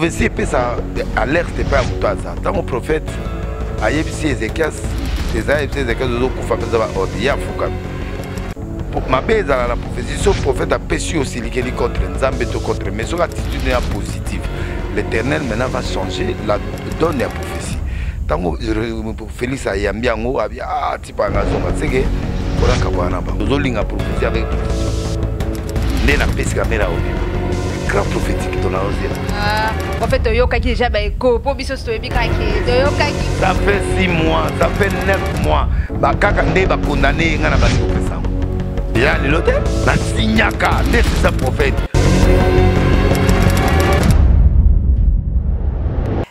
prophétie peut ça alerte pas à mutuaza tant que prophète ayebisi Ézéchias Ézéchias ozokufa peza ba ordre ya fuka ma beza la prophétie ce prophète a péché aussi likeli contre nzambe to contre mais son attitude est positive. L'Éternel maintenant va changer la donne à prophétie. Tant que Félix a yambi yango abia tipa ngazonga seke kora kabana ba zolinga prophétie avec né na pesi caméra au grand prophétique dans la rosière. En fait yoka ki déjà ba eko po biso sto ebika ki yoka ki ça fait 6 mois, ça fait 9 mois ba kaka nde ba condamné ngana ba ko pesa. Ya ni lote na signaka nde c'est ça prophète.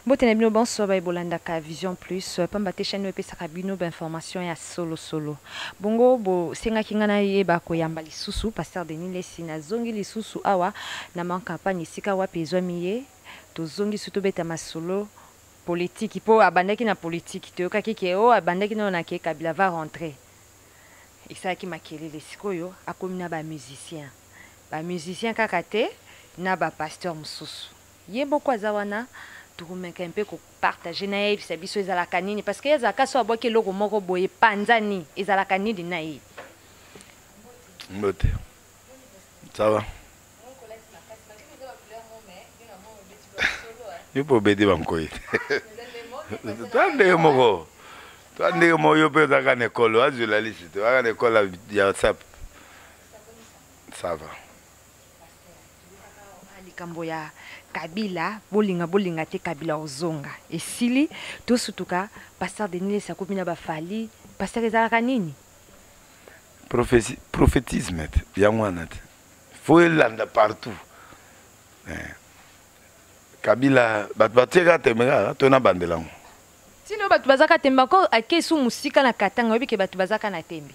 Botena bino bonso ba bolanda ka Vision Plus pamba te chaîne pe sakabino ba information ya solo bongo bo senga kingana ye ba ko yamba lisusu pasteur Denis Lesina zongi lisusu awa na man campagne sika wa pezwa miye to zongi suto beta masolo politique po abandaki na politique to yoka ki o abandaki na ke Kabila va rentrer isa ki makeli lesikoyo akomina ba musicien kakate na ba pasteur mususu ye boko azawana tukumeka mpe ko partager na ye bisa biso ezalaka nini parce que ezalaka so aboki eloko moko boye panzani ezalaka nini na ye mbote ça va yo po bedi bankoyi tande mo yo pe zaka na école a journaliste wa na école ya WhatsApp ça va likambo ya Kabila bolinga te Kabila ozonga esili to sutuka pasteur Denis Sakomina bafali pasteur ezalaka nini prophétisme ya mwana te faut landa partout Kabila bateka temera to na bandelango sino batu bazaka temba ko akesu musika na katanga obi ke batu bazaka na tembi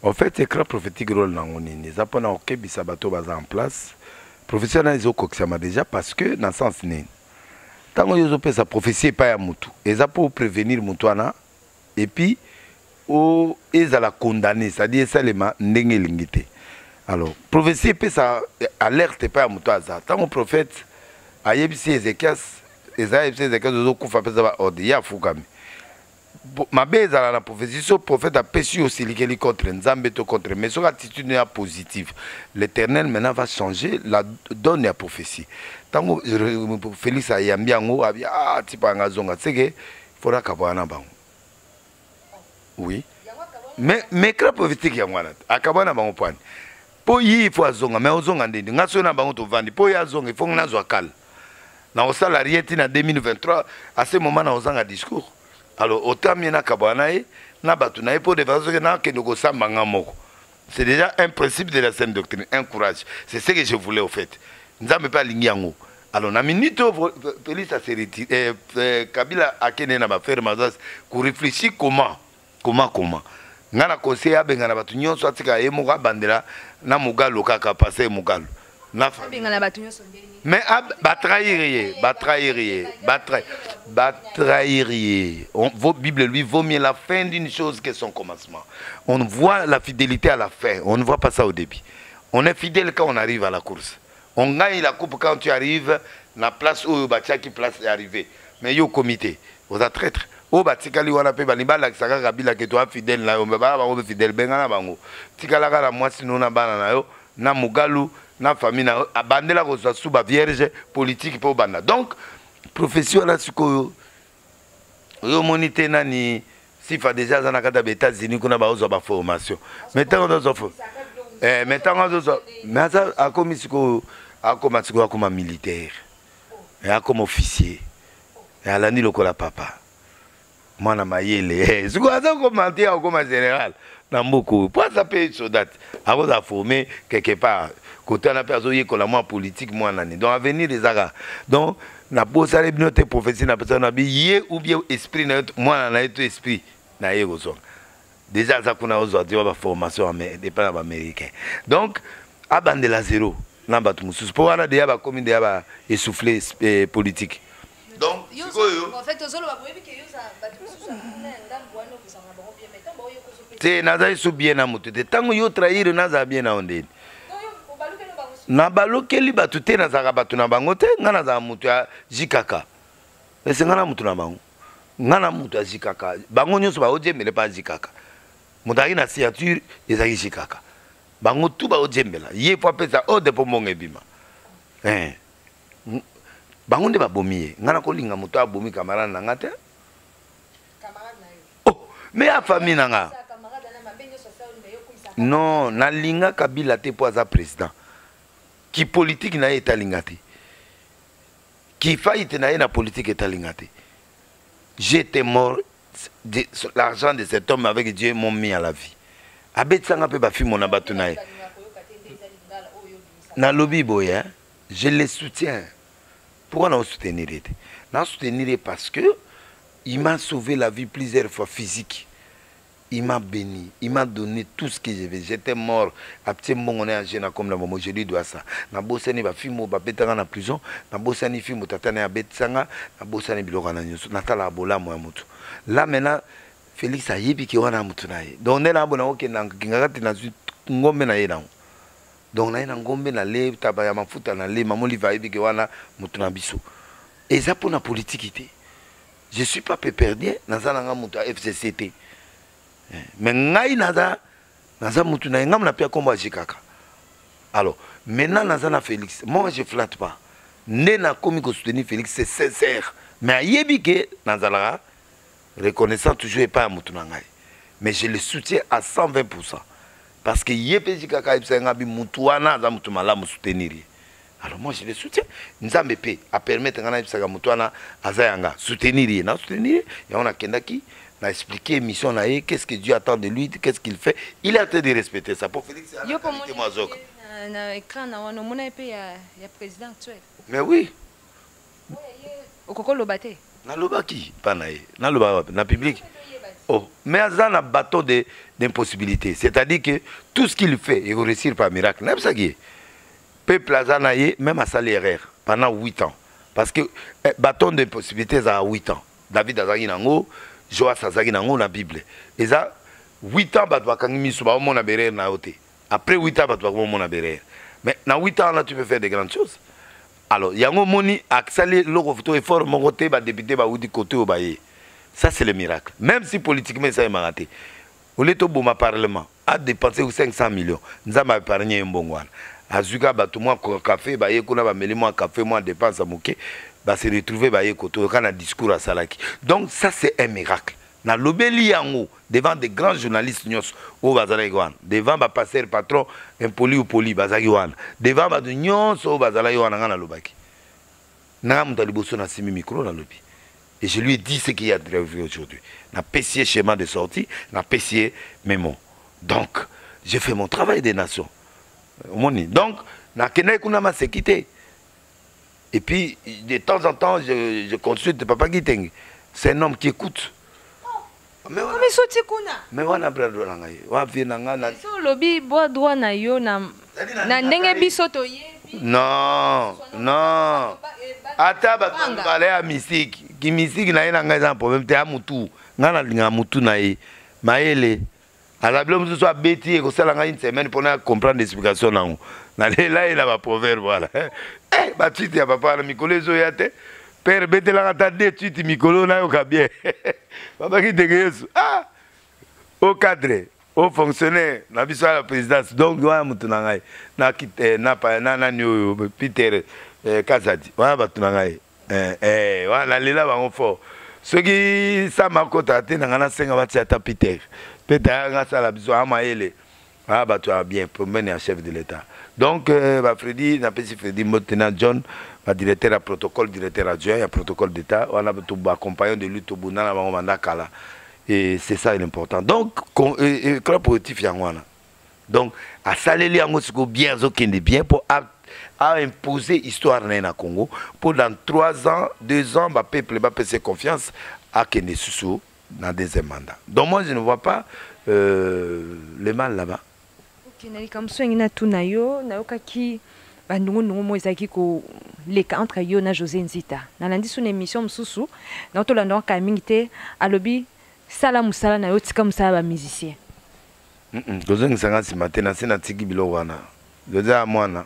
en fait écran prophétique rôle nango nini zapona okebisa bato baza en place professionnel ils ont déjà parce que dans le sens né tant que ils ont sa prophétie pas à mutu ils ont pour prévenir mutuana et puis ils ont la condamner c'est-à-dire seulement n'engelingité alors prophétie peut ça alerte pas à mutuaza tant que prophète ayebisi Ézéchias Ézéchias ils ont kufa pesa ba ordre ya fukami ma beza la prophétie ce prophète a péché aussi likeli contre nzambe to contre mais son attitude est positive. L'Éternel maintenant va changer la donne à prophétie. Tant que Félix a yambi yango abia tipa ngazonga seke fora kabana bango. Oui. Mais que prophétique ya mwana akabana bango point. Po yi fo azonga mais ozonga ndindi ngaso na bango to vandi po ya zonga il faut ngazwa kal. Na osala rieti na 2023 à ce moment na ozanga discours. Alors, autant miena kabanae, na batunae pour des façons que na que nous sambanga moko. C'est déjà un principe de la sainte doctrine, un courage. C'est ce que je voulais au fait. Nous n'avons pas l'ingiango. Alors, na minute Félix a seriti, Kabila a kene na ba faire mazas, pour réfléchir comment. Ngana conseil abenga na batu nyonso atika ye moka bandela na mugalo kaka passer mugalo. Na abenga na batu nyonso ndeni. Mais Votre Bible lui vaut mieux la fin d'une chose que son commencement. On voit la fidélité à la fin, on ne voit pas ça au début. On est fidèle quand on arrive à la course. On gagne la coupe quand tu arrives la place où qui place est arrivé. Mais il y a au comité, vous êtes traître. Au batikali wana pe baliba la saka kabila que toi fidèle là, on va ba fidèle bengana bango. Tikala kala moi sinon na bana na yo na mugalu na famille na abandela ko suba vierge politique pour banda. Donc profession là siko yo monité nani sifa déjà dans la États-Unis qu'on a ba formation. Maintenant on offre maintenant on offre mais ça a comme siko comme militaire et comme officier et à l'année lokola papa moi na mayele siko ça commenter comme général na mboko pas ça peut soldat à vous a formé quelque part côté na personne y ko la moi politique moi nani donc avenir des aga donc na bossa les binote professeur na personne na bi ou bien esprit na moi na tout esprit na yego so déjà ça qu'on a aujourd'hui ba formation des pas américain donc abande la zéro na batu mususu pour wana déjà ba commune déjà ba essoufflé politique donc en fait ozolo ba boyebi ke yo ça batu mususu na ndambo wana ko sanga ba bien mais tant ba yo ko so te naza isu bien na mutu te tango yo trahir naza bien na ondeni na balokeli bato te nazalaka bato na bango te nga nazala moto ya jikaka ese nga na moto na bango nga na moto ya jikaka bango nyonso baojembela mpa jikaka moto azalaki na signature ezalaki jikaka bango tu baojembela ye po apesa ode mpo mbongo ebima bango nde babomi ye nga na kolinga moto abomi camarade na nga te oh me ya famille na nga non nalinga Kabila te po aza président qui politique na ye etalinga te qui faillite na ye na politique etalinga te j'étais mort l'argent de cet homme avec Dieu m'ont mis à la vie abetsanga pe bafi mona bato na ye na lobi boye je les soutiens pourquoi na soutenir te na soutenir parce que il m'a sauvé la vie plusieurs fois physique. Il m'a béni, il m'a donné tout ce que j'avais. J'étais mort. Après, on est en Géna comme la maman, je lui dois ça. Na bossani ba fimo ba betanga na prison, na bossani fimo tatana ya betsanga, na bossani biloko na nyoso. Na tala bola mo ya mutu. Là maintenant, Félix a yebi ki wana mutu na ye. Donc on est là bona oke na ngakati na ngombe na ye na. Donc na ye na ngombe na le taba ya mafuta na le mamoli va yebi ki wana mutu na biso. Et ça pour la politique. Je suis pas péperdien, na zalanga mutu FCCT. Mais ngai naza mutu na ngam na pia komba jikaka. Alors, maintenant naza na Félix. Moi je flatte pas. Né na komi ko soutenir Félix, c'est sincère. Mais yebi ke nazala reconnaissant toujours pas mutu na ngai. Mais je le soutiens à 120%. Parce que yepe jikaka ipsenga bi mutu wana za mutu malamu soutenir. Alors moi je le soutiens. Nzambe pe a permettre ngana ipsaka mutu wana azayanga soutenir. Na soutenir, ya on a kendaki n'a expliqué mission naïe, qu'est-ce que Dieu attend de lui, qu'est-ce qu'il fait. Il a été de respecter ça. Pour Félix, c'est un écran, on a un président actuel. Mais oui. Au Koko Lobate. Na Lobaki, pas naïe. Na Lobaki, na public. Oh, mais il y a un bâton d'impossibilité. C'est-à-dire que tout ce qu'il fait, il réussit par miracle. N'est-ce pas ça qui est? Peuple Azanaïe, même à salaire pendant 8 ans. Parce que bâton d'impossibilité, ça a 8 ans. David Azagi Nango, Joas Azagi Nango na Bible. Et ça, 8 ans, après 8 ans, mais dans 8 ans, là, tu peux faire des grandes choses. Alors, il y a un moni, accéléré, l'eau, effort, mon côté, député, ou côté, au baillé. Ça, c'est le miracle. Même si politiquement, ça est maraté. Au lieu de bon parlement, a dépensé 500 millions. Nous avons épargné un bon one. Azuka, tout moi, café, baillé, qu'on a mêlé moi, café, moi, dépense à mouké. Bah, se retrouver bah quand on a discours à Salaki. Donc ça c'est un miracle. Na lobeli yango devant des grands journalistes nyos au Bazalaïwan, devant ba passer patron impoli ou poli Bazalaïwan, devant ba nyos au Bazalaïwan na lobaki. Na mutaliboso na simi micro na lobi. Et je lui ai dit ce qu'il y a de aujourd'hui. Na pessier schéma de sortie, na pessier mémo. Donc j'ai fait mon travail des nations. Donc na kenai kuna ma sécurité. Et puis, de temps en temps, je consulte Papa Giteng. C'est un homme qui écoute. Mais voilà, non, non. Ataba balé à mystique. Qui mystique n'a pas un problème. T'es à Moutou. N'a pas Moutou naïe. Maëlle. À la blâme, ce soit bêtise et que ça l'a une semaine pour comprendre l'explication. Là, il a un proverbe. Voilà. Eh, bah, tu dis à papa, Mikolo, Zoyate. Père, bête la attendez, tu dis Mikolo, n'a pas bien. Papa qui te ah, au cadre, au fonctionnaire, n'a pas la présidence. Donc, on a moutonangai. N'a quitté, n'a pas, n'a new, Peter, Kazadi. Voilà, batunangai. Voilà, les là, on fort. Ceux qui savent ma côte à terre, n'a pas 5 ans, à Peter. Peter, n'a la besoin, à Maëlle. Ah, bah, tu as bien, pour mener un chef de l'État. Donc, Freddy, Freddy Motenant John, directeur à protocole, directeur adjoint, à protocole d'État, on a tout accompagné de lutte au Bouna, et c'est ça l'important. Donc, club positif, donc, à Saléli, on a bien pour imposer l'histoire dans Congo. Pour dans 3 ans, 2 ans, le peuple va passer confiance à Kende Soussou dans le deuxième mandat. Donc, moi, je ne vois pas le mal là-bas. Comme ça, il y a tout nayo, nayoka ki bandungu nungu mo ezaki ko leka entre yo na José Nzita. Na landi son émission msusu, na to lando ka mingite alobi sala musala na yo tika musala ba musicien. José Nzanga si matin na sina tiki bilo wana. José amwana.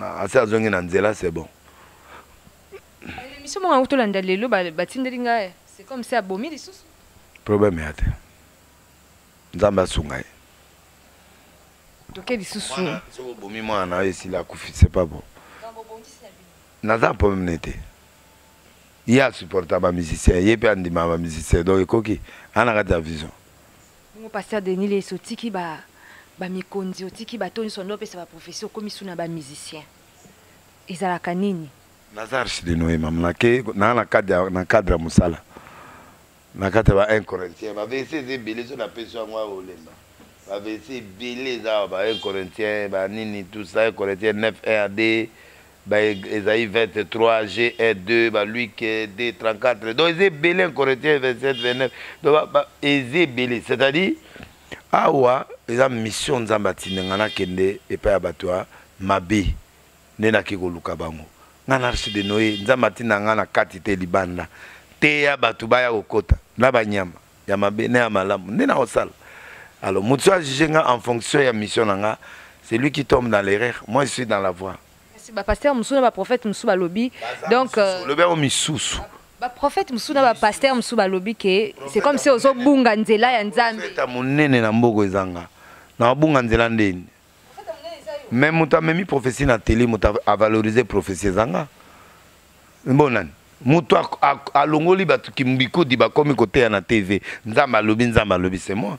assez azongi na nzela c'est bon. L'émission mon auto landa lelo batindeli nga c'est comme ça abomi les sous. Problème yate. Nzamba sungai. Donc les sous. So bomi moi na esi la kufi c'est pas bon. Naza problème n'était. Il y a supporter ma musicien, il y a pas andima ma musicien donc ekoki ana kata vision. Mon pasteur Denis les sotiki ba mikondi otiki ba toni sono pesa ba profession comme suna ba musicien. Ezala kanini. Nazar de Noé mamna ke na cadre musala. Na kata ba 1 Corinthiens ba verset de belé sur la personne moi olemba. Ba verset belé za ba 1 Corinthiens ba nini tout ça 1 Corinthiens 9 1 D ba Esaïe 23 G 2 ba Luc D 34 donc c'est belé 1 Corinthiens 27 29 donc ba c'est belé c'est-à-dire awa eza mission nzamba tinenga na kende epa ya batwa mabe nena ki koluka bango ngana archi de Noé nzamba tinanga na kati te libanda te ya batu baya kokota na banyama ya mabe ne ya malamu nena osala alors mutu a jugé nga en fonction ya mission nanga c'est lui qui tombe dans l'erreur moi je suis dans la voie c'est ba pasteur musu na ba prophète musu ba lobi donc le bien au misusu ba prophète musu na ba pasteur musu ba lobi ke c'est comme si ozo bunga nzela ya nzambe c'est monene na mboko ezanga na bunga nzela ndeni même mutu amemi prophétie na télé mutu a valoriser prophétie ezanga mbonani mutu a longoli batu kimbikudi bakomi koteya na TV nzamba lobi c'est moi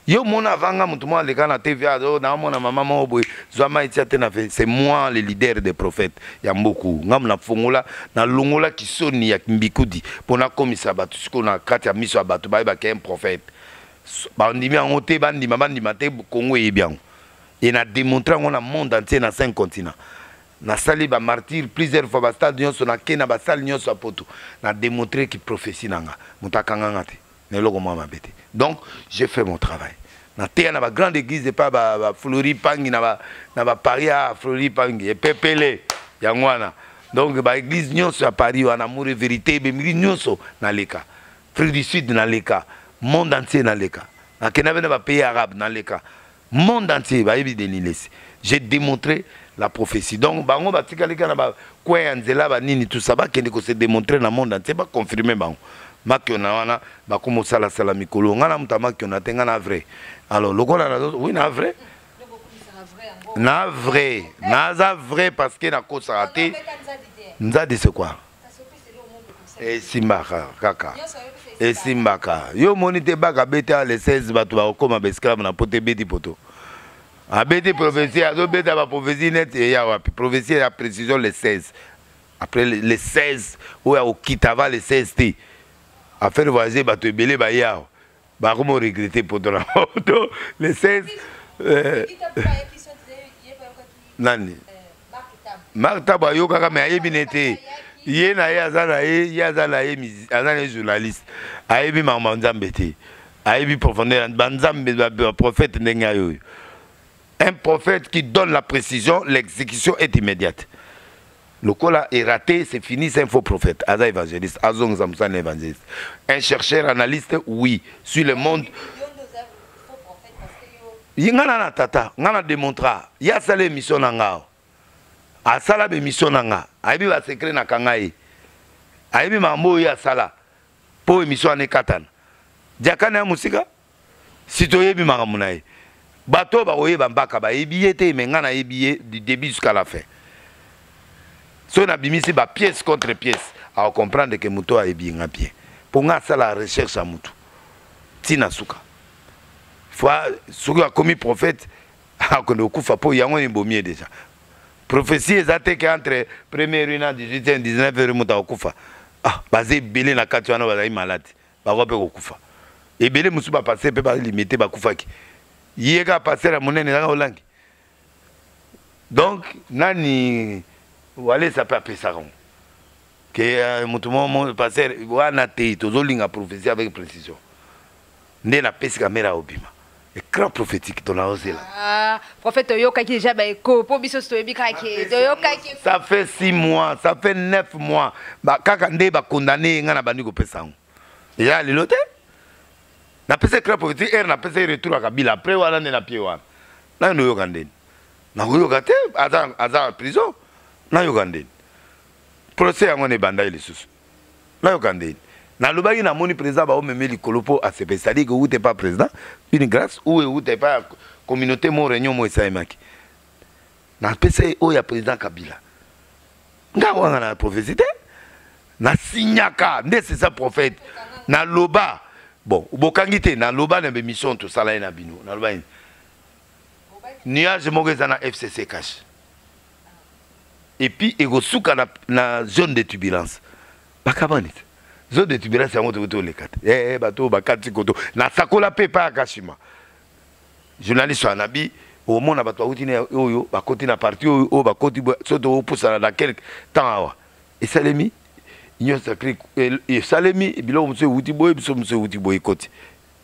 yo mona vanga mutu mo aleka na TV na mona mama mo boy zwama itiate na fait c'est moi le leader des prophètes ya mboku ngam na fongola na longola kisoni ya kimbikudi pona komisa batu siko na kati ya miso batu ba ke un prophète ba ndimi en ote bandima te Congo e bien et na démontrer on a monde entier na 5 continents na sali ba martyr plusieurs fois ba stade nyonso na kena ba sali nyonso apoto na démontrer ki prophétie nanga mutakanga ngate ne logo mwa mabete donc j'ai fait mon travail na te na ba grande église et pas ba Flori Pangi na ba Paris à Flori Pangi et pepele ya ngwana donc ba église nyonso à Paris wana amour et vérité be mi nyonso na leka frère du sud na leka monde entier na leka na kena bena ba pays arabe na leka monde entier ba yebi denilesi j'ai démontré la prophétie donc bango batika leka na ba kwa nzela ba nini tout ça ba kende ko se démontrer na monde entier ba confirmer bango makiona wana bakomo sala sala mikolo ngana muta makiona te ngana vrai alors lokola na oui na vrai naza vrai parce que na kosa raté nzadi c'est quoi et simbaka kaka et simbaka yo monite baka beta les 16 batu ba koma besclave na pote beti poto abeti prophétie azo beta ba prophétie net et ya wapi prophétie la précision les 16 après les 16 ou ya okitava les 16 t à faire voyager bateau belé ba yao ba comment regretter pour la photo les 16 nani Marta ba yo kaka me ayebi nete ye na ye azana ye journaliste ayebi mama nzambe te ayebi profondeur banzambe ba prophète ndenga yo un prophète qui donne la précision l'exécution est immédiate. Le cola est raté, c'est fini, c'est un faux prophète. Aza évangéliste, Azong Zamsan évangéliste. Un chercheur, analyste, oui. Sur le monde. Yingana tata, ngana démontra. Ya salé mission nanga. A sala be mission nanga. Aibi va secret na kangai. Aibi mambo ya sala. Po émission ane katan. Diakana musika. Sito yebi mangamunai. Bato ba oye bambaka ba ebiye te mengana ebiye du début jusqu'à la fin. Si on a mis pièce contre pièce, à comprendre que Mouto a bien bien. Pour nga ça la recherche à Moutou. Tina Souka. Fois, Souka a commis prophète, a connu au Koufa pour Yangon et Bomier déjà. Prophétie exacte qu'entre 1er rue 18e 19e Mouta au Koufa. Ah, basé belé na katuana bazai malade. Ba robe au Koufa. Et belé Moussou ba passer peut pas limiter ba Koufa ki. Yega passer à monnaie na Holangi. Donc, nani Wale ça peut appeler ça que mon passer wana te tozolinga prophétie avec précision ndé na pesi caméra obima et grand prophétique dans la osé là ah prophète yoka qui déjà ba eko po biso to ebika ki yoka ki ça fait 6 mois ça fait 9 mois ba kaka ndé ba condamné nga na bandi ko pesa ngo ya lilote na pesi grand prophétique na pesi retour à Kabila après wala na pied wana na no yoka ndé nakoyoka te aza en prison nayoka ndeni procès yango ne banda ile susu nayoka ndeni nalobaki namoni président baomeme likolo mpo asepe c'est-à-dire que ute pas président une grâce ou ute pas communauté mo réunion mo esalemaki napesa oyo ya président Kabila nga wanga na prophétie te na signaka nde c'est ça prophète na loba bon bokangi te na loba na émission to sala na bino na loba nuage moko eza na FCC cash et puis egosuka na zone de turbulence bakabani zone de turbulence yango to lekate bato bakati koto na sakola pe pa kashima journaliste anabi au monde bato auti ne oyo bakoti na parti oyo bakoti soto opusana na quelque temps awa et salemi union sacrée et salemi bilo monsieur uti boy biso monsieur uti boy koti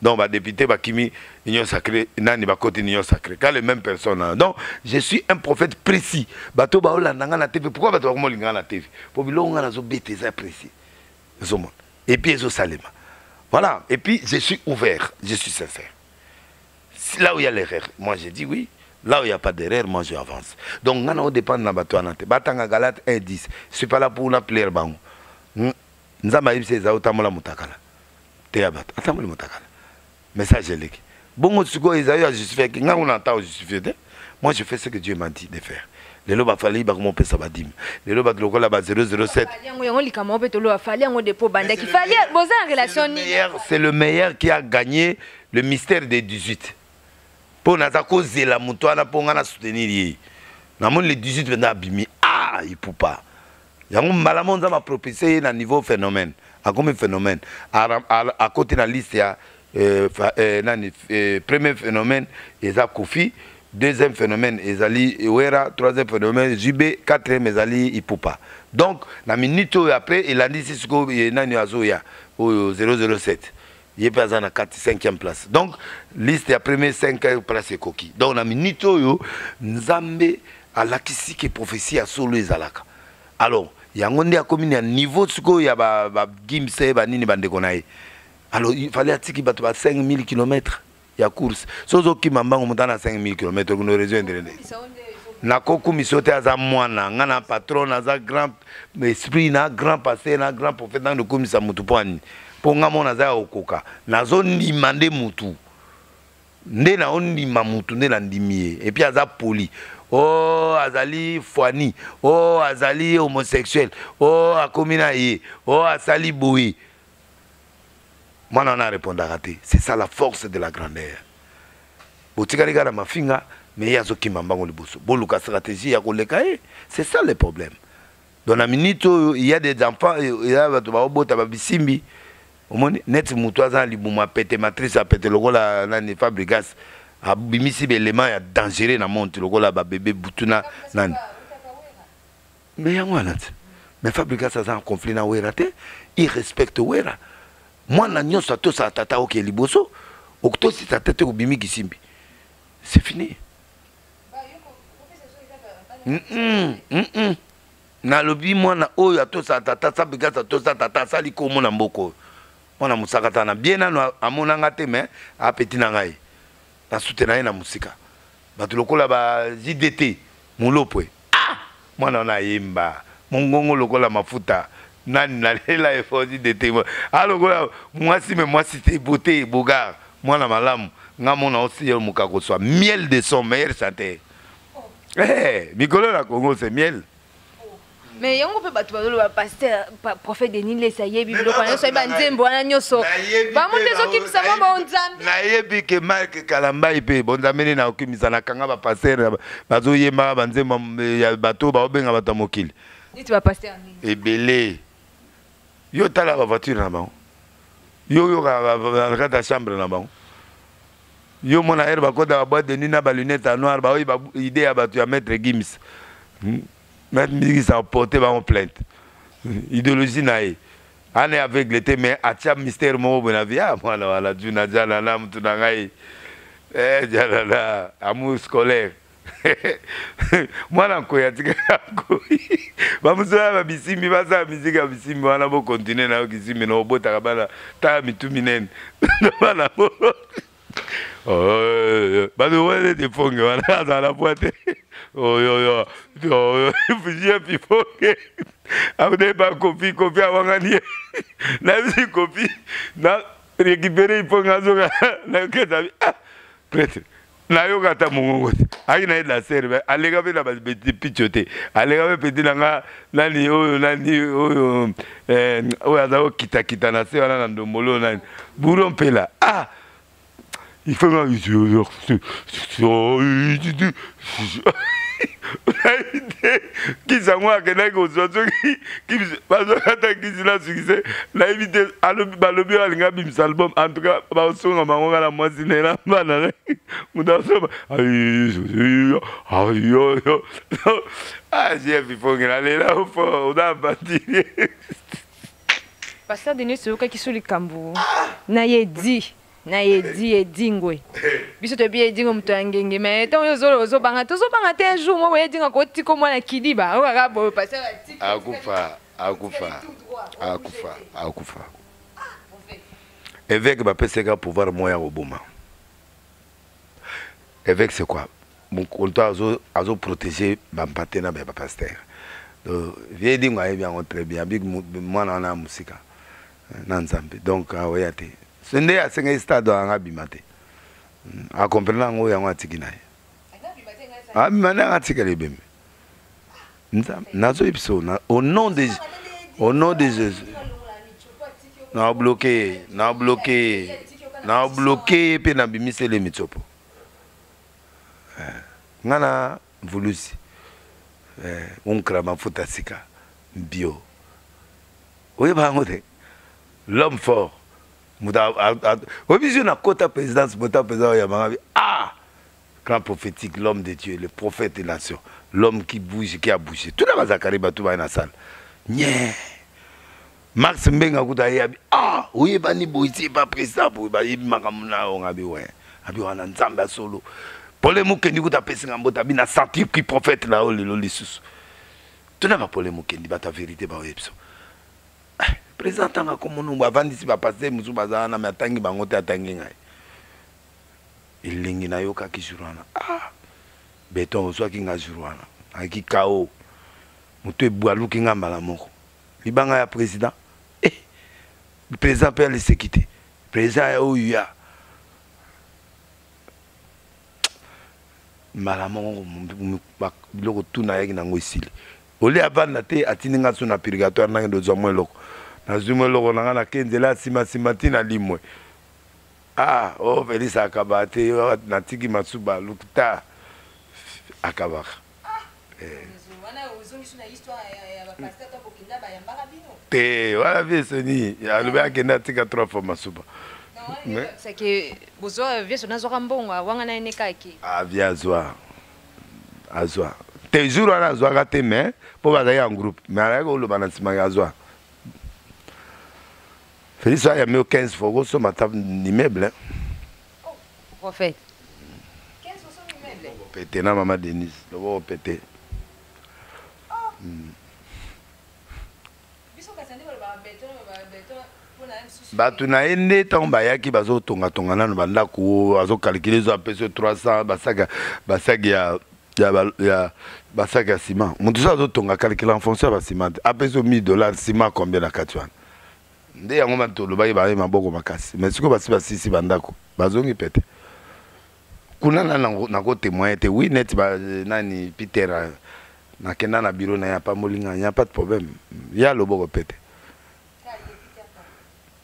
donc ba député ba kimi union sacrée nani ba koti union sacrée quand les mêmes personnes donc je suis un prophète précis bato ba olanda na TV pourquoi bato ba molinga na TV pour bilo nga na zo bete ça précis et puis ezo salema voilà et puis je suis ouvert je suis sincère. Là où il y a l'erreur, moi je dis oui. Là où il n'y a pas d'erreur, moi je avance. Donc, on dépend de la bateau. Batanga Galate 1-10. Je ne suis pas là pour la plaire. Nzamaïb c'est Zaotamola Mutakala. Théabat. Atamola Mutakala. Message est légué. Bon, tu vois, Isaïe a justifié. Moi je fais ce que Dieu m'a dit de faire. Les lobes a fallu mon père Sabadim. Les lobes a drogué là-bas 007. C'est le meilleur qui a gagné le mystère des 18. Pour Nazako Zela Moutouana pour nous soutenir. Namon les 18 venaient abîmer. Ah, il ne peut pas. Il y a un malamon dans ma propriété à niveau phénomène. À combien phénomène? À côté de la liste, il y a premier phénomène, il y a Kofi. Deuxième phénomène, Ezali Ewera. Troisième phénomène, JB. Quatrième, Ezali Ipupa. Donc, la minute après, il a dit c'est ce qu'il y a au 007. Il est à la 4e place. Donc, liste de la première 5e place est coquille. Donc, la minute où Nzambe a la qui prophétie à solo et Zalaka. Alors, il y a un niveau de ce qu'il y a Gimse, Banini, Bandekonaï. Alors, il fallait attirer 5000 km. Il y a course. Sozo qui m'a monté à 5000 km, nous rejoindre. Na koku misote aza mwana ngana patron aza grand esprit na grand passé na grand prophète dans le komisa mutu poani ponga mona za okoka nazo ndimande mutu nde na ondima mutu nde na ndimie et puis aza poli oh azali foani oh azali homosexuel oh akomina ye oh asali boui mwana na répondre raté c'est ça la force de la grandeur botika ligara mafinga. Mais il y a ce qui m'a dit que stratégie, c'est ça le problème. Dans la minute où il y a des enfants, il y a des simbi. Net moutoisa libuma pété matrice a pété le rôle à la fabrigas. A bimisi l'élément est dangereux dans monte le rôle à bébé boutuna nan. Mais il y a un mais fabrigas a un conflit na wérate, il respecte wéra. Moi n'agnon sa to sa tata ok liboso, okto si sa tête au bimi kisimbi. C'est fini. Na lobi mwana oyo atosa tata sabigasa tosa tata sali ko mona mboko mwana musakata na bien na amona ngate mais apeti na ngai na soutenir na musika batu lokola ba JDT mulopwe ah mwana na yemba mongongo lokola mafuta nani na lela effort JDT alokola mwasi me mwasi te beauté bogar mwana malamu ngamona aussi yo mukako soit miel de son meilleur chanteur. Eh, Mikolo la Congo c'est miel. Mais yango pe batu bazolo ba pasteur prophète Denis Lesa yebi biloko na so ba nzembo na nyoso. Ba monte so kimisa ba nzambe. Na yebi ke Mark Kalamba ipe bonzamene na okimisa na kanga ba pasteur bazo yemba ba nzembo ya bato ba obenga bato mokili. Niti ba pasteur nini? Ebele. Yo tala ba voiture na ba. Yo ka ta chambre na ba. Yo mona herba koda ba boîte de nuit na ba lunette noire ba oyi ba idée à batu ya maître Gims. Maître Gims a porté ba en plainte. Idéologie nae. Ane aveugle mais atia mystère mo bonavi ah mwana wala juna jana na mtu na ngai. Jana amour scolaire. Mwana nkoya tika ko. Ba musoya ba bisimbi ba sa musique ya bisimbi wana bo continuer na kisimbi no bota kabana ta mitu minene. Bana bo. Oh, bah de ouais des fonds voilà dans la boîte. Oh yo yo, fugia pifonge. Après pas copie avant gagner. Na si copie na récupérer fonds azoka na que ah prêtre. Na yo kata mongo. Ai na la serve. Alega be na ba pichote. Alega be petit nanga nani oyo oyo azao kita na se wana na ndomolo nani. Buron pela. Ah il faut que qui s'en va que n'a qu'au soit qui pas de qui se l'a succès la évité à le balobi à l'ingabim album en tout cas ba son ma on la moi c'est là bana muda so aïe yo ah j'ai il faut que aller là au fond on a parti Pasteur Denis Soka qui sur le Cambo na yedi na yedi ngwe biso to bien dingo mto angenge mais ton zo banga te un jour moi dingo ko tiko moi na kidiba o ka bo passer akufa évêque ba peseka pouvoir moya oboma évêque c'est quoi mon compte azo protéger ba patena ba pasteur vie dingo ay bien très bien big moi na musika na nzambe donc aoyate ce n'est à 5 stade en abimate a comprendre ngo ya ngwatiki naye abimate ngatika lebeme nazo ipso au nom de Jésus na bloqué pe na bimise le mitsopo ngana volusi on krama futa sika bio oye bangote l'homme fort Obligé na kota présidence, ah, grand prophétique, l'homme de Dieu, le prophète des nations, l'homme qui bouge, qui a bougé. Tout le monde a carré batou dans la salle. Nye. Max Mbenga kuta yabi. Ah, oui, bani boiti pas président pour bani makamuna on abi ouais. Abi wana nzamba solo. Polemu kendi kuta pesi ngambota bina sentir qui prophète là le lisusu. Tout le monde polemu kendi bata vérité ba yepso. Président tanga comme nous avant d'ici va passer musu bazana mais atangi bango te atangi ngai ilingi na yoka kishurana ah beton so kinga jurwana aki kao mutu ebwalu kinga mbala moko libanga ya président le président peut le sécurité président ya oya mbala moko biloko tuna yaki nango isili oli avanda te atininga so na purgatoire na ndo zo mo loko na zumo loko na na kenzela sima tina limwe ah oh Félix akabate na tiki masuba lukta akabaka wana uzongi na histoire ya ba pasteur to bokinda ba yambaka bino te wala viesoni alobe akenda tika 3 fois masuba c'est que bozo vieso na zoka mbongo wanga na eneka ki ah via azwa te jour wana azwa ka te mais po ba ya en groupe mais ala ko lo banansima ya azwa Félix a mis 15 fois sur ma table d'immeuble. Oh, prophète. 15 fois sur l'immeuble. Pété, na maman Denise. Le va péter. Batu na ende tamba yaki bazo tonga na banda ko azo calculer zo apeso 300 basaka ya ciment. Mon tout ça azo tonga calculer en fonction de ciment. Apeso $1000 ciment combien la katwan. Nde yango matolo bayi bayi maboko makasi mais siko basi basisi bandako bazongi pete kuna na ko témoin te oui net ba nani Peter na kenda na bureau na ya pa molinga ya pas de problème ya loboko pete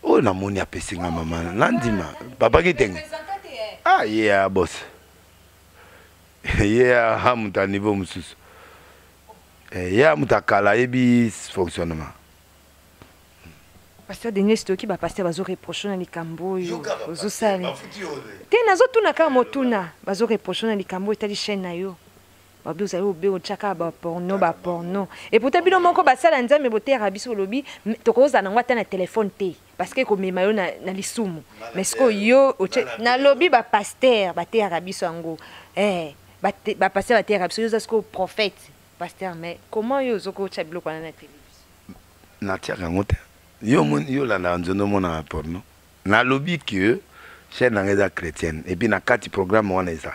oh na moni apesinga mama nandima papa kitenge ah yeah boss yeah hamuta niveau mususu yeah mutakala ebi fonctionnement Pasteur Denis Stoki ba pasteur bazo reprocher na likambo yo zo sali te nazo tuna ka motuna bazo reprocher na likambo etali chaîne na yo ba bio zayo be o chaka ba porno et pourtant bino moko ba sala nzambe botera biso lobi to koza na ngwata na téléphone te parce que ko mema yo na lisumu mais ce ko yo na lobi ba pasteur ba tera biso ngo ba pasteur ba tera biso yo za ko prophète pasteur mais comment yo zo ko cha biloko na télévision na tia ngote yo la nzono mona porno na lobby que chaîne nanga chrétienne et puis na kati programme wana eza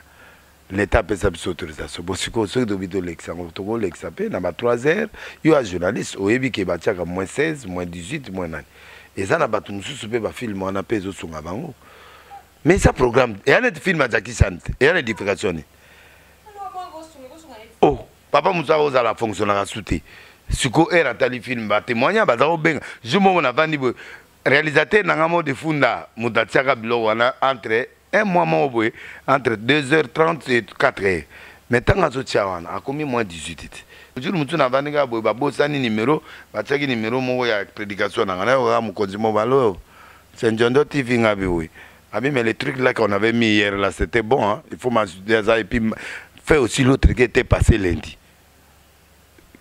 l'état peut sa autorisation bon siko ceux de bito l'examen to l'examen na ba 3 heures yo a journaliste oyebi ke ba tiaka moins 16 moins 18 moins 9 et ça na ba tumususu pe ba film wana pe zo sunga bango mais ça programme et un film à Jackie Sante et une édification oh papa musa oza la fonctionnera souté siko era tali film ba témoigner ba za obenga je mo na vandi réalisateur nanga mo de funda mutatiaka bilo wana entre un mois entre 2h30 et 4h. Mais tant que je a commis moins 18. Le jour où je suis numéro, je numéro de prédication. C'est John TV. Mais les trucs là qu'on avait mis hier, là, c'était bon. Hein? Il faut m'ajouter ça et puis faire aussi l'autre qui était passé lundi.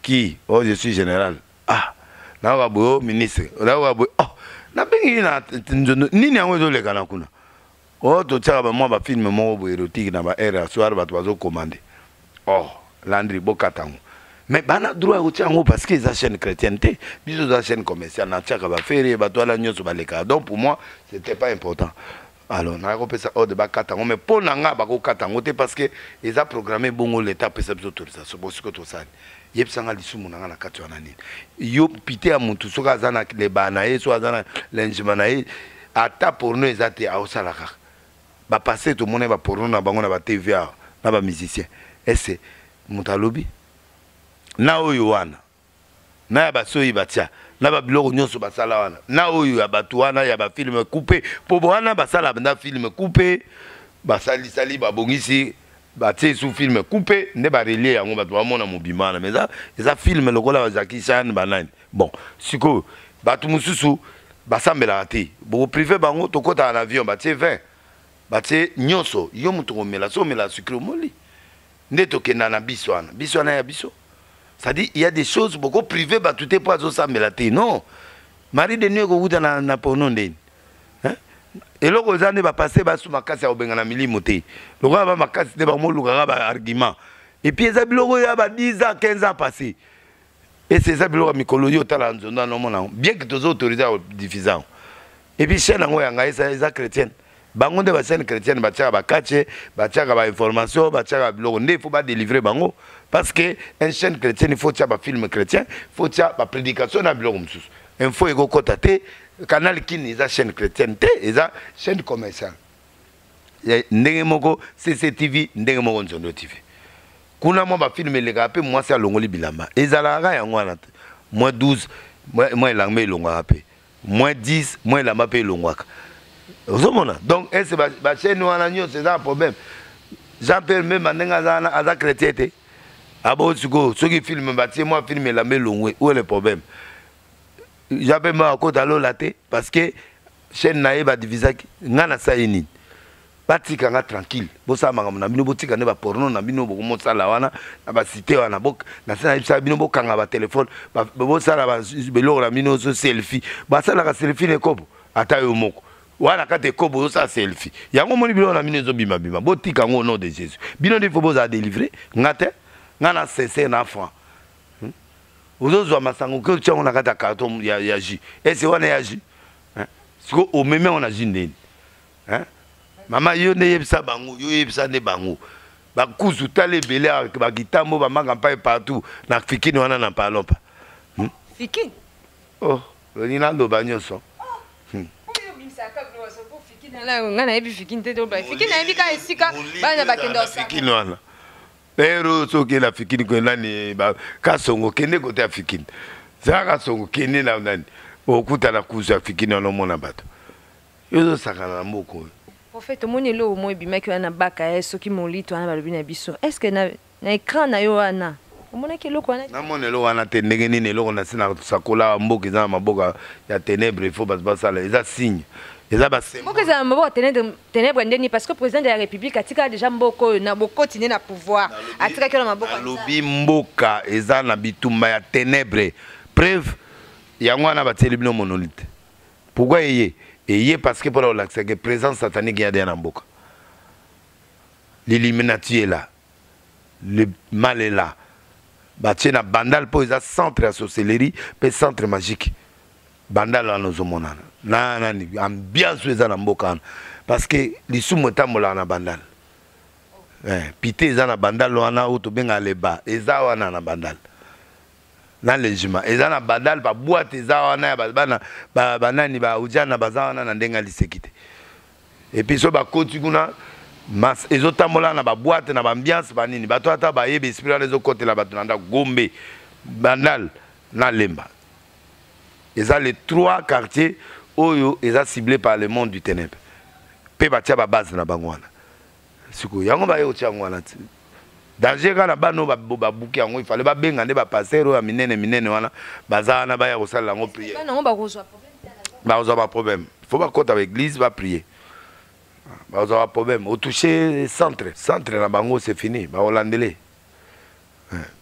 Qui? Oh, je suis général. Ah, là, ministre. Là, oh, oh, tu sais, moi, je filme mon érotique dans ma ère, soir, je vais commander. Oh, Landry, Bokatango. Mais il a droit au Tchango parce que c'est chaîne chrétienté. Puis c'est chaîne commerciale, il va faire, donc pour moi, ce n'était pas important. Alors, on a repéré ça, oh, de Bakatango. Mais pour Nanga, Bakatango, parce que ils ont programmé bon l'État pour cette autorisation. C'est ce que tu sais. Yep sanga lisumu nanga na kati wana nini. Yo pité à mutu soka zana les banaye, soit zana l'enjemanaye. Ata pour nous, ils étaient à Osalaka. Ba passer tout le monde va pour nous na bango na ba TVA na ba musicien ese mutalobi na oyo wana na ba soyi batia na ba biloko nyonso basala wana na oyo ya batu wana ya ba film coupé po wana basala na film coupé basali sali ba bongisi batie sous film coupé ne ba relier yango batu amona mobimana mais ça film lokola ba Jackie Chan banani bon siko batu mususu basambela ati bo privé bango tokota en avion batie 20 bate nyonso yo mutu komela so mela sucre moli ndeto kena na biswana biswana ya biso ça dit il y a des choses beaucoup privées ba tout est pas zo sa melate non mari de nuit ko wuta na pono ndeni hein et loko zane ba passer ba su makasi ya obenga na milimo te loko ba makasi te ba mo luka ba argument et puis ça biloko ya ba 10 ans 15 ans passé et c'est ça biloko mikolo yo tala nzonda no mona bien que tozo autoriser au diffusant et puis chaîne ngo ya ngai ça chrétienne bango de ba chaîne chrétienne ba tia ba kache ba tia ba information ba tia biloko ndé faut pas délivrer bango parce que une chaîne chrétienne il faut tia ba film chrétien faut tia ba prédication na biloko msusu info ego kota te canal kini za chaîne chrétienne te eza chaîne commerciale ndenge moko CCTV ndenge moko Nzondo TV kuna mo ba film le gape moi c'est longoli bilamba ezala ga yango wana moins 12 moi langme longwa pe moins 10 moi la mape longwaka. Donc, c'est chez nous, c'est un problème. J'appelle même à la chrétienté. Ah bon, ceux qui filment, moi, filmer la maison, où est le problème? J'appelle moi à côté de l'eau parce que chaîne naïe va diviser, n'ana ça yini. Batika nga tranquille. Bosa mangam bino botika ne ba porno na bino bo mo sala wana na ba cité wana bok na sana bisa bino bokanga ba téléphone ba sala ba belo na bino so selfie. Ba sala ka selfie ne kobo ata yo moko. Wana kate kobo sa selfie yango moni bilo na minezo bima bima botika ngo au nom de Jésus bino ndifo boza délivrer ngate ngana cesser na franc ozozo masango ko tchango na kata carton ya ji et c'est wana ya ji hein siko o meme on a ji ndeni hein mama yo ne yebisa bango yo yebisa ne bango ba kuzu tale belé ba gitambo ba manga pa partout na fikini wana na palompa fikini oh ni na ndo banyoso pero soki la fikini ko nani ba kasongo kende ko ta fikini za kasongo kende na nani okuta na kuza fikini no mona bato yozo sakana mboko prophète moni lo mo bimaki wana baka soki molito wana balobi na biso est-ce que na écran na yo wana omona ke loko wana na mona lo wana te ndenge nini loko na sina sakola mboka za maboka ya ténèbres il faut basa la eza signe. Parce que le président de la République a déjà beaucoup continué à pouvoir. Lobi mboka eza na bitumba ya ténèbres. Preuve yango na ba telebino monolithe. Pourquoi yé parce que pour l'accès que présence satanique y a dans mboka. L'illuminati est là. Le mal est là. Ba tiena bandal po eza centre à sorcellerie, pe centre magique. bandal wana ozomonana nani ambiance eza na mboka wana parce que lisumu etambolaka na bandal pite eza na bandal wana oyo tobenga leba eza wana na bandal na légiment eza na bandal baboite eza wana ya bana banani baujana baza wana na ndenge ya liseki te epuis so bakoti kuna ezotambola na baboite na baambiance banini bato ata bayeba esprit wana ezokotela bato na ndako Gombe bandal na lemba eza les 3 quartiers oyo eza ciblé par le monde du ténèbre pe batia babase na bango wana sikoyo yango baye kotia yango wana ti danger kana bano babuki yango ifale babenga nde bapasser oyo ya minene wana baza wana baya kosalela yango priere bakozwa baproblème faut bakota baeglise baprier bakozwa baproblème otouche centre na bango c'est fini baolandele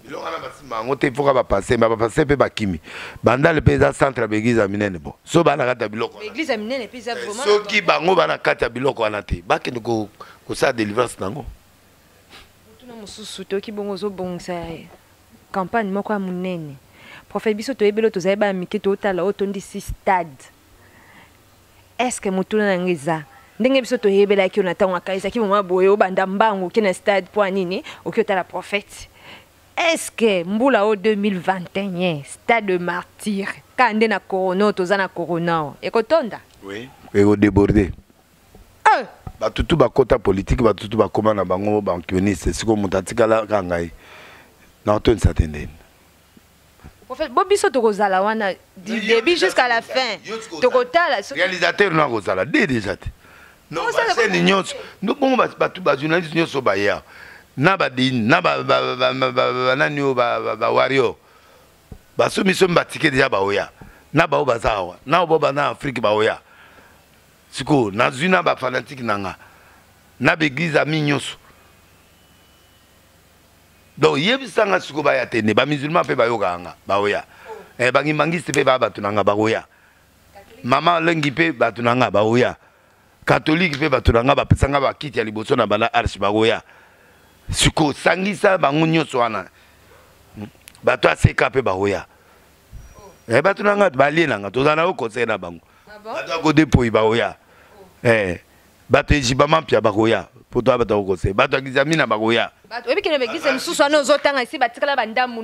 biloko wana basimba yango te ifoka bapase mpe bakimi bandale mpe eza centre ya baeglise ya minene bon so bana kati ya biloko soki bango bana kati ya biloko wana te bakende kosala délivrance nango tuna mosusu toyoki bongo ozobongisa campagne moko ya monene prophète biso toyebeli oyo tozali bamike tootala oyo tondisi stade est ce que motuna nango eza ndenge biso toyebelaki yo na ntango akaisaki moma boye obanda mbangu oke na stade mpo anini oki otala prophète est-ce que mbula o 2021 stade de martyr kande na corona toza na corona ekotonda oui ekodéborde batutu bakota politique batutu bakoma na bango bankioniste siko moto atikala ka ngai na otonisa te ndeni bo biso tokozala wana du début jusqu'à la fin tokotala réalisateur na kozala déjà te non baseni nyonso bongo batu bajournaliste nyonso baya na badini na banani oyo bawario baso miso batike deja baoya na bao baza awa na obo bana afrique baoya siko nazwi na bafanatike na nga na baeglise ami nyonso donc yebisanga siko baya te ne bamusulman mpe bayokaka nga baoya bangimbangiste mpe baya bato na nga baoya mama lengi mpe bato na nga baoya catholique mpe bato na nga bapesanga bakiti ya liboso na bana arche baoya siko sangisa bango nyonso wana bato aseka mpe baoya bato na nga balie na nga tozala na yo conseil na bango bato akodepoi baoya bato ejibama mpia bakoya po to bato akokose bato akizamina bakoya oyebikene baeglise mosusu wana ozotanga esi batikala bandambu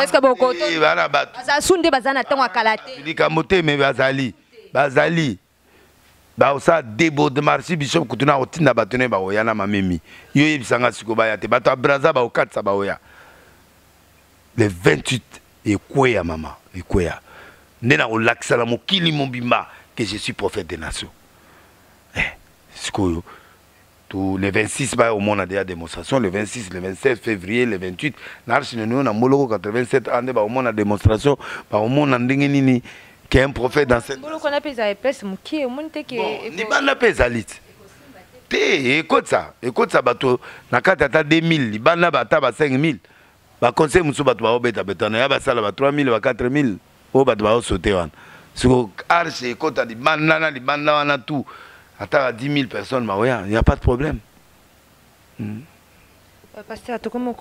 eske bokotoana baza su nde baza na ntango akala te likambo te me bazali baosala débordement archibishop kutuna kotinda bato ne baoya na mamemi yo oyebisanga siko baya te bato abraza baokatisa baoya le 28 ekweya mama ekweya nde na kolakisa na mokili mobimba que je suis prophète des nations sikoyo tout le 26 ba au monde a déjà démonstration le 26 le 27 février le 28 narchi nous na moloko 87 ande ba au monde a démonstration ba au monde ndenge nini qui est un prophète dans cette moloko na pesa epes mukie au monde ke ni bana pesa lit te écoute ça bato na kata ata 2000 li bana bata ba 5000 ba conseil muso bato ba obeta betana ya ba sala ba 3000 ba 4000 o bato ba sauter wana siko archi écoute di bana wana tout à 10 000 personnes, il n'y a pas de problème. Pasteur, tu comme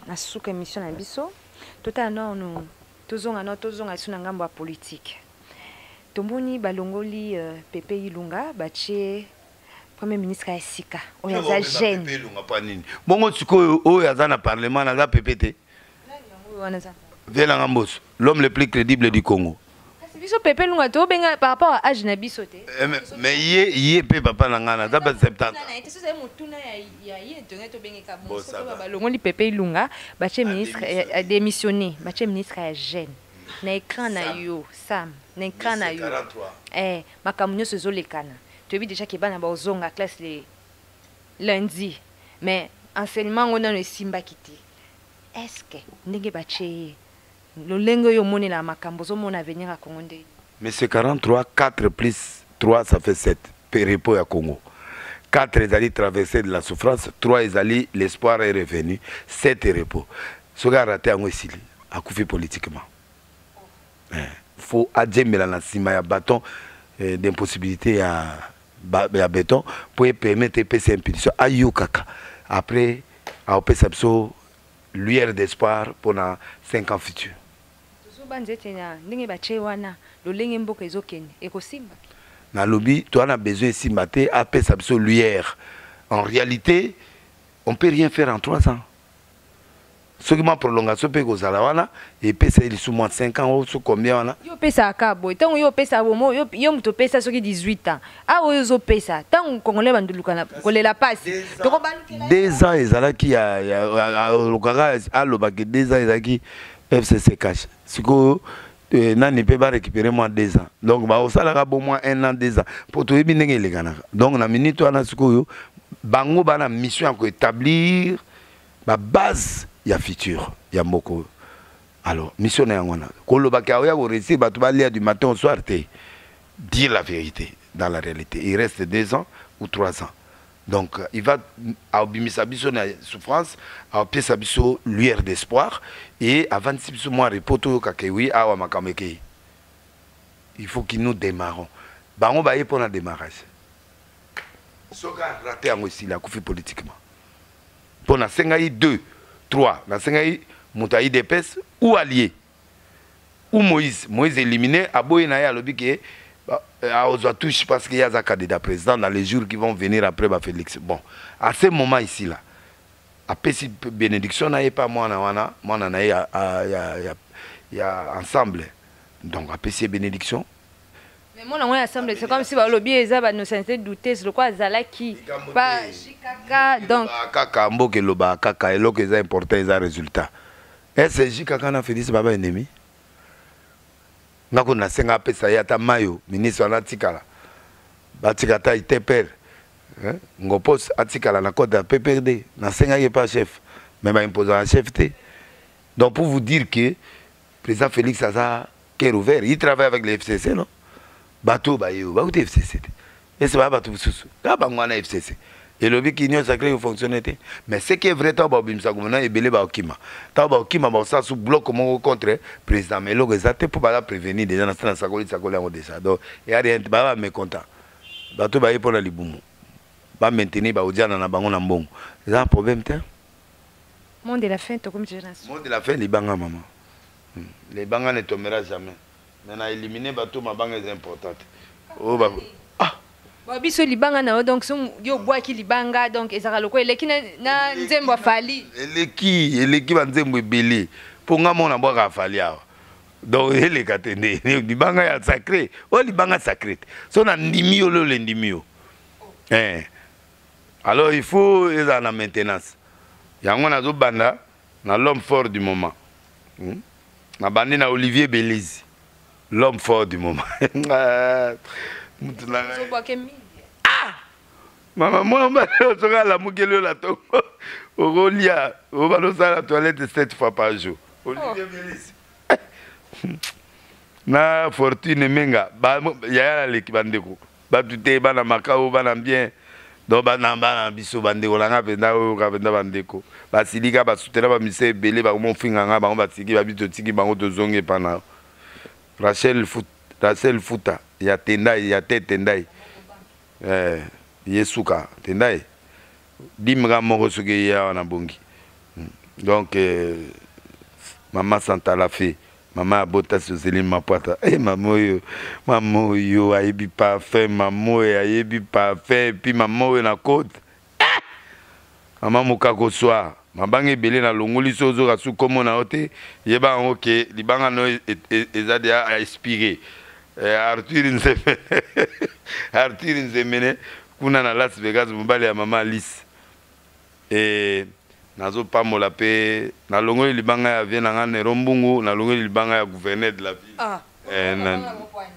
na souka émission na biso, tout à nous tozonga suna ngambo ya politique. Tomboni balongoli Pepe Ilunga bache premier ministre ya Sika. Oya za jeune. Pepe Ilunga pa nini. Bongo tsiko oya za na parlement na za PPT. Vela Ngambos, l'homme le plus crédible du Congo. Biso Pepe Lunga to benga par rapport à âge na biso te. Mais yé pe papa na ngana za 70. Na ite so za mutuna ya yé donné to benga ka bon so ba longoli Pepe Lunga bache ministre a démissionné bache ministre ya jeune. Na écran na yo Sam na écran na yo. Makamunyo se zo lekana. Tu vis déjà que bana ba ozonga classe les lundi mais enseignement on a le simba kiti. Est-ce que ndenge bache mais c'est 43, 4 plus 3, ça fait 7. Repos à Congo. 4 ils allaient traverser de la souffrance, 3 ils allaient, l'espoir est revenu, 7 repos. Ce gars a raté en Wessili, a coupé politiquement. Il faut adjemmer la cima, il y a bâton d'impossibilité à béton pour permettre de passer impulsion à Yukaka. Après, à Opesapso, lueur d'espoir pour 5 ans futurs. Na lobby, tu as besoin de simbater, après ça lumière. En réalité, on ne peut rien faire en 3 ans. Ce qui m'a prolongation peut que ça et puis c'est sous moins 5 ans ou sous combien on a. Yo pesa akabo, tant yo pesa bomo, yo mto pesa soki 18 ans. Ah yo pesa, tant congolais banduluka kolela passe. 2 ans ezala ki ya lokaka alobaki 2 ans ezala ki FCC cash. Siko nani peut pas récupérer moins 2 ans. Donc ba osala bon moins 1 an 2 ans pour to yebi ndenge lekana. Donc na minute wana siko yo bango bana mission ko établir ba base ya futur ya mboko. Alors mission na ngona ko lobaka ya ko réussir ba to ba lire du matin au soir te dire la vérité dans la réalité. Il reste 2 ans ou 3 ans. Donc il va à obimisa biso na souffrance, à pièce biso lueur d'espoir et à 26 biso mois repoto kakewi awa makameke. Il faut que nous démarrons. Bango ba pour un démarrage. Soka raté en aussi la coufi politiquement. Pour na 2, 3, na 5 Moutaï Depes ou allié. Ou Moïse éliminé, Aboye na ya lobi que à touche parce qu'il y a un candidat président dans les jours qui vont venir après Félix. Bon, à ce moment ici là, après si bénédiction n'a pas moi il y a ensemble. Donc après si bénédiction. Mais moi on ensemble, c'est comme si le lobby ezaba nos sentait douter sur quoi Zalaki pas Jikaka donc kaka mboke loba kaka eloko est important les résultats. Est-ce Jikaka na Félix baba ennemi? Ngako na senga pesa yata mayo ministre na tikala batikata iteper ngopos atikala na code PPRD na senga ye pas chef mais ba imposer un chef té. Donc pour vous dire que président Félix Aza cœur ouvert, il travaille avec le FCC non bateau ba yo ba ou FCC et c'est pas bateau sous ka ba ngwana FCC et le but union sacrée fonctionnalité mais ce qui est vrai ta ba bimsa gouvernement et belé ba okima ta ba okima ba ça sous bloc comment contre président mais le exact pour pas prévenir des gens dans sa colis en déjà donc et rien ba mécontent bateau ba pour la libumu ba maintenir ba odiana na bango na mbongo c'est un problème terre monde de la fin to comme génération monde de la fin les banga maman les banga ne tombera jamais mais on a éliminé bateau ma banga est importante oh ba biso libanga na donc yo bois ki libanga donc ezaka loko eleki na nzembo afali eleki ba nzembo ebele po nga mona bois afali awa donc eleka tende libanga ya sacré o libanga sacré so na ndimi yo le ndimi yo alors il faut eza na maintenance yango na zo banda na l'homme fort du moment na bandi na Olivier Belize l'homme fort du moment. Maman, moi, je suis la mouguele la tombe. Au Rolia, on va nous à la toilette 7 fois par jour. Olivier Belize. Na fortune menga. Il y a l'équipe bandeko. Ba tuté bana makao bana bien. Donc bana biso bandeko la ngapenda o ngapenda bandeko. Ba silika ba sutela ba mise belé ba mo finga nga ba ba tiki ba bito tiki bango to zonge pana. Rachel Futa, il y a Tendai, il y a Tendai. Yesuka, Tendai. Dimra Morosuke ya na bongi. Donc maman Santa la fait, maman Abota Céline Mapata. Eh maman yo ayebi parfait, maman ayebi parfait, puis maman na côte. Maman Mokako soir. Mabange belé na longoli sozo rasu comme on a ôté yeba OK libanga no ezade a inspiré Arthur Nzemene kuna na Las Vegas mobali ya mama Alice et nazo pamola pe na longoli libanga ya vie na ngane rombungu na longoli libanga ya gouverneur de la ville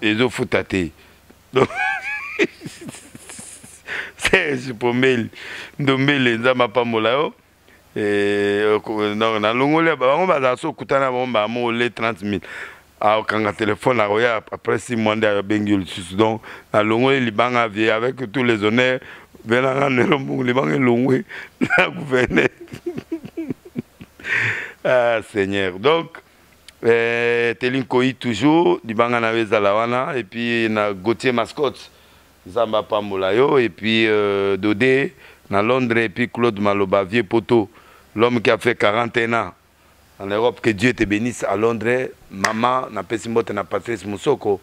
ezo futate donc c'est pour mel ndombele nzama pamola yo non na longole bango baza so kutana bomba mo le 30 000 a kanga téléphone na roya après 6 mois de bengul donc na longole libanga vie avec tous les honneurs venanga ne lombu libanga longwe la gouverneur ah Seigneur donc Telinkoi toujours libanga na wezala wana et puis na Gauthier mascotte Zamba Pambola yo et puis Dodé na Londres et puis Claude Maloba vieux poteau l'homme qui a fait 41 ans en Europe. Que Dieu te bénisse à Londres. Maman, na pesi mbote na Patrice Moussoko.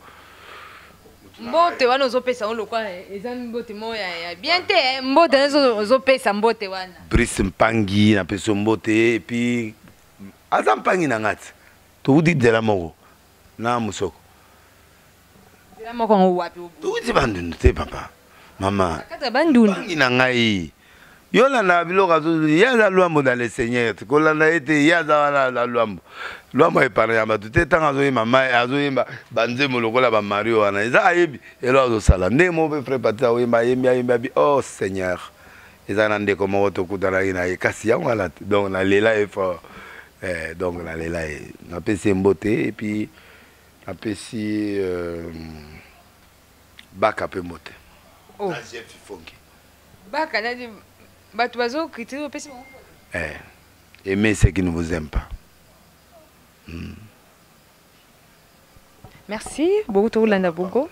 Mbote wana ozopesa on lokwa eza mbote moya bien te mbote ozopesa mbote wana. Brice Mpangi na pesi mbote et puis aza Mpangi na ngati. To dit de la moko na Moussoko. De la moko wapi? To dit bandundu te papa. Mama. Kata bandundu. Mpangi na ngai. Yolanda biloka yaza luambo dans le Seigneur. Kolanda ete yaza wana la luambo. Luambo epargne bato te tanga azoyemba mai azoyemba banzembo lokola ba Mario wana. Eza ayebi elo azosala. Nde mo pe frère Patrice oyemba yemba bi oh Seigneur. Eza na ndeko moko tokutana na ye kasi yango ala. Donc na lela e fort. Donc na lela e na pesi mbote et puis na pesi baka pe mbote. Oh. Na chef fonki. Baka na bato bazo critiquer au pesi. Aimez ceux qui ne vous aiment pas. Merci beaucoup to landa bongo.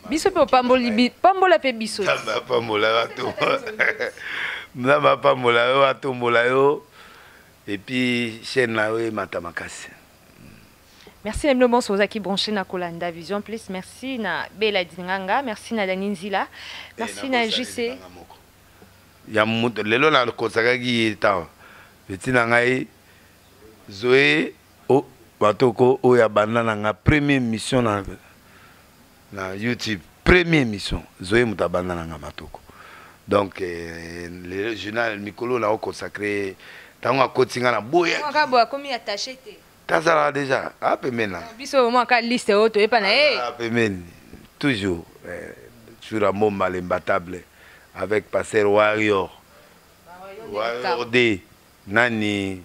Biso pe pambola pe biso. Pambola wato. Mama pambola wato mbola yo. Et puis chaîne na yo matamakasi. Merci Nemlo Bonso Ozaki branché na Kolanda Vision Plus. Merci na Bela Dinganga, merci na Daninzila. Merci na JC. Ya muto lelo na kosakaki ta. Betina ngai Zoé o batoko o ya bandana nga première mission na YouTube, première mission Zoé mutabandana nga matoko. Donc le journal Mikolo na consacré tango akotinga na boya. Nga boya komi attaché te. Tazara déjà a pemena. Biso mo ka liste auto e pa na a pemen toujours sur un mot mal imbattable avec Pasteur Warrior. Warrior D nani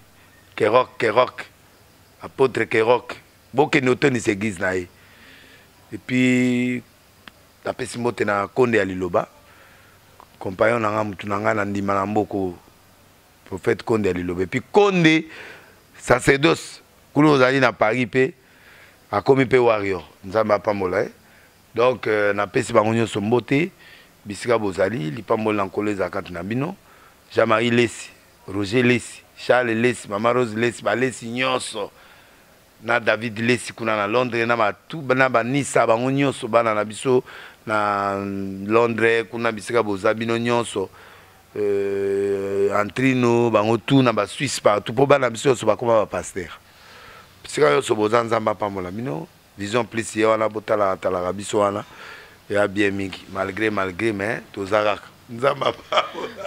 Kerok apôtre Kerok boke notoni s'église na et puis la pesimote na Konde Aliloba compagnon na mutu na ngana ndima na mboko prophète Konde Aliloba et puis Konde sacerdoce kuno ozali na Paris pe akomi pe Warrior nzamba pambola donc na pesi bango nyonso mbote bisika bozali lipambola nkolo ezakati na bino Jean-Marie Lesi Roger Lesi Charles Lesi Mama Rose Lesi balesi nyonso na David Lesi kuna na Londres na batu na banisa bango nyonso bana na biso na Londres kuna bisika boza bino nyonso Antrino bango tout na ba Suisse partout po bana biso so bakoma ba pasteur bisika yo so boza nzamba pambola bino Vision Plus ye wana botala tala biso wana ya bien mingi malgré mais tozaraka.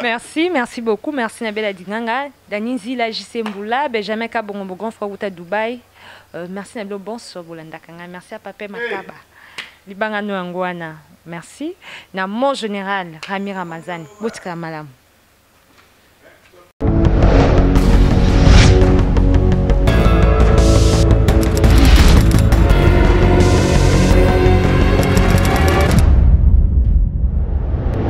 Merci beaucoup. Merci Nabela Dinganga, Daninzi la JC Mboula, Benjamin Kabongo, grand frère Outa Dubaï. Merci Nabela Bonso Bolandakanga. Merci à Papa Makaba. Libanga Noangwana. Merci. Na mon général Rami Ramazan. Botika Malam.